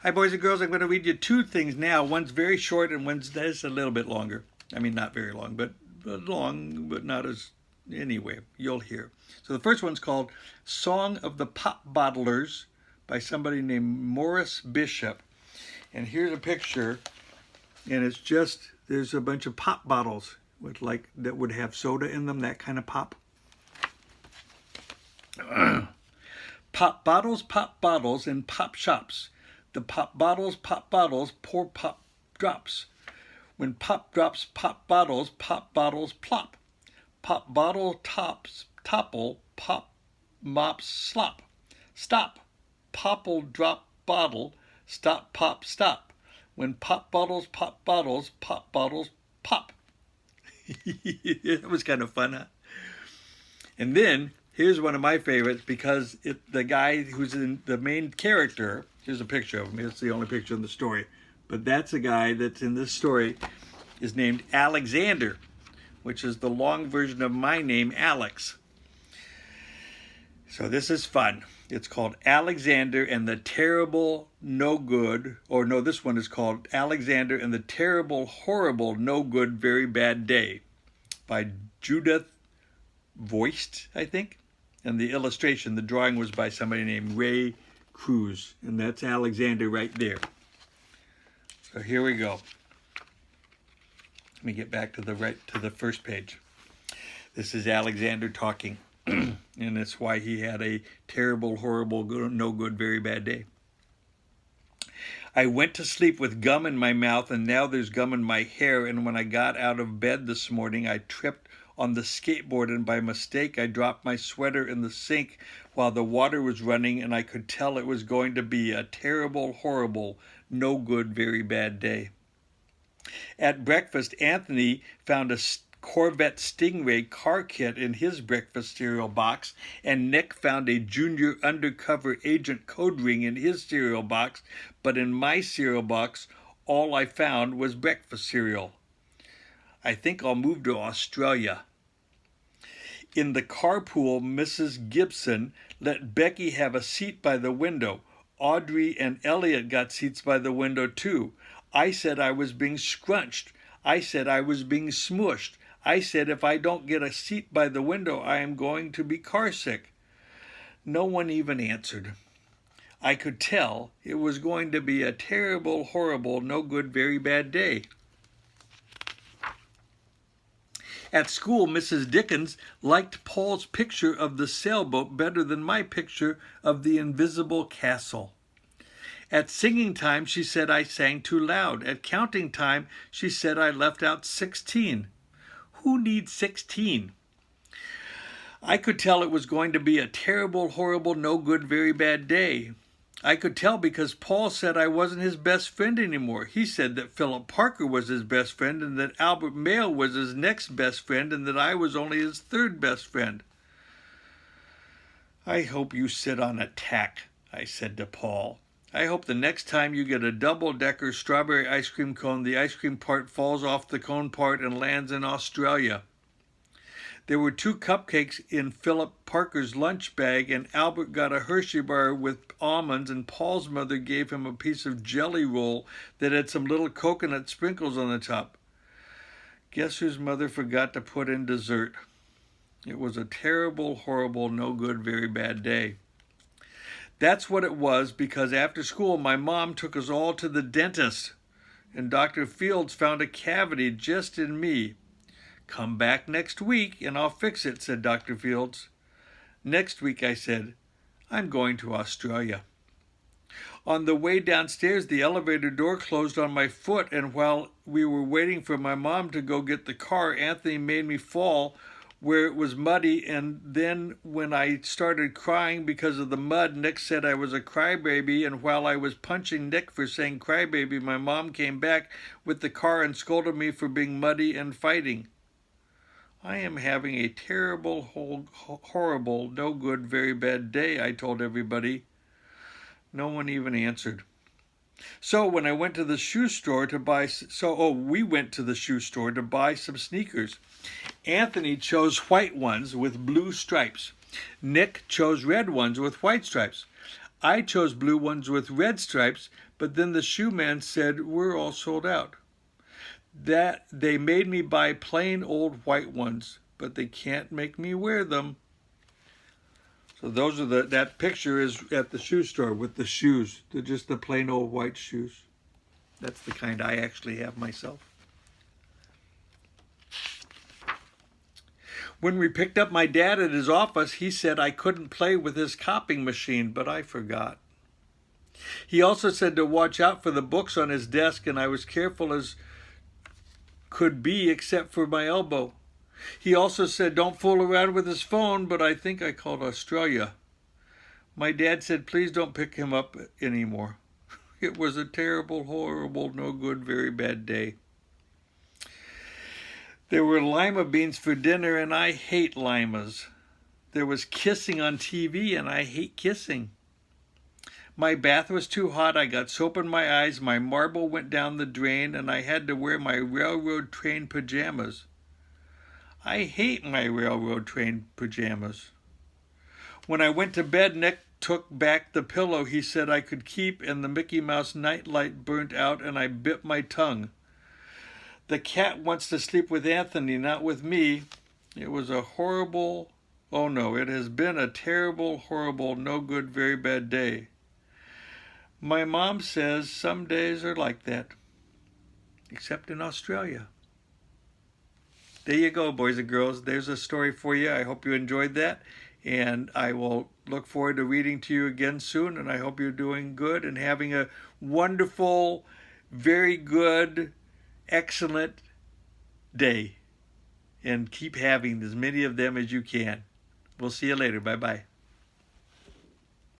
Hi, boys and girls. I'm going to read you two things now. One's very short and one's just a little bit longer. I mean, not very long, but long, but not as... Anyway, you'll hear. So the first one's called Song of the Pop Bottlers by somebody named Morris Bishop. And here's a picture, and it's just, there's a bunch of pop bottles with that would have soda in them, that kind of pop. Pop bottles in pop shops. The pop bottles, pour pop drops. When pop drops pop bottles plop. Pop bottle tops topple, pop mops slop. Stop, popple drop bottle, stop pop stop. When pop bottles pop. It was kind of fun, huh? And then here's one of my favorites, because the guy who's in the main character, here's a picture of him. It's the only picture in the story. But that's the guy that's in this story is named Alexander, which is the long version of my name, Alex. So this is fun. It's called Alexander and the Terrible No Good, or no, this one is called Alexander and the Terrible, Horrible, No Good, Very Bad Day by Judith Voist, I think. And the illustration, the drawing was by somebody named Ray Cruz. And that's Alexander right there. So here we go. Let me get back to the first page. This is Alexander talking. And it's why he had a terrible, horrible, no good, very bad day. I went to sleep with gum in my mouth, and now there's gum in my hair. And when I got out of bed this morning, I tripped on the skateboard, and by mistake I dropped my sweater in the sink while the water was running, and I could tell it was going to be a terrible, horrible, no good, very bad day. At breakfast, Anthony found a Corvette Stingray car kit in his breakfast cereal box, and Nick found a Junior Undercover Agent code ring in his cereal box, but in my cereal box, all I found was breakfast cereal. I think I'll move to Australia. In the carpool, Mrs. Gibson let Becky have a seat by the window. Audrey and Elliot got seats by the window too. I said I was being scrunched. I said I was being smushed. I said if I don't get a seat by the window, I am going to be car sick. No one even answered. I could tell it was going to be a terrible, horrible, no good, very bad day. At school, Mrs. Dickens liked Paul's picture of the sailboat better than my picture of the invisible castle. At singing time, she said I sang too loud. At counting time, she said I left out 16. Who needs 16? I could tell it was going to be a terrible, horrible, no good, very bad day. I could tell because Paul said I wasn't his best friend anymore. He said that Philip Parker was his best friend and that Albert Mayle was his next best friend and that I was only his third best friend. I hope you sit on a tack, I said to Paul. I hope the next time you get a double-decker strawberry ice cream cone, the ice cream part falls off the cone part and lands in Australia. There were 2 cupcakes in Philip Parker's lunch bag, and Albert got a Hershey bar with almonds, and Paul's mother gave him a piece of jelly roll that had some little coconut sprinkles on the top. Guess whose mother forgot to put in dessert? It was a terrible, horrible, no good, very bad day. That's what it was, because after school my mom took us all to the dentist, and Dr. Fields found a cavity just in me. Come back next week and I'll fix it, said Dr. Fields. Next week, I said, I'm going to Australia. On the way downstairs, the elevator door closed on my foot, and while we were waiting for my mom to go get the car, Anthony made me fall where it was muddy, and then when I started crying because of the mud, Nick said I was a crybaby, and while I was punching Nick for saying crybaby, my mom came back with the car and scolded me for being muddy and fighting. I am having a terrible, horrible, no good, very bad day, I told everybody. No one even answered. So when I went to the shoe store to buy, we went to the shoe store to buy some sneakers. Anthony chose white ones with blue stripes. Nick chose red ones with white stripes. I chose blue ones with red stripes, but then the shoe man said we're all sold out. That they made me buy plain old white ones, but they can't make me wear them. So those are that picture is at the shoe store with the shoes. They're just the plain old white shoes. That's the kind I actually have myself. When we picked up my dad at his office, he said I couldn't play with his copying machine, but I forgot. He also said to watch out for the books on his desk, and I was careful as could be except for my elbow. He also said don't fool around with his phone, but I think I called Australia. My dad said please don't pick him up anymore. It was a terrible, horrible, no good, very bad day. There were lima beans for dinner, and I hate limas. There was kissing on TV, and I hate kissing. My bath was too hot. I got soap in my eyes. My marble went down the drain, and I had to wear my railroad train pajamas. I hate my railroad train pajamas. When I went to bed, Nick took back the pillow he said I could keep, and the Mickey Mouse nightlight burnt out, and I bit my tongue. The cat wants to sleep with Anthony, not with me. It was a horrible, oh no, it has been a terrible, horrible, no good, very bad day. My mom says some days are like that, except in Australia. There you go, boys and girls. There's a story for you. I hope you enjoyed that, and I will look forward to reading to you again soon, and I hope you're doing good and having a wonderful, very good, excellent day, and keep having as many of them as you can. We'll see you later. Bye-bye.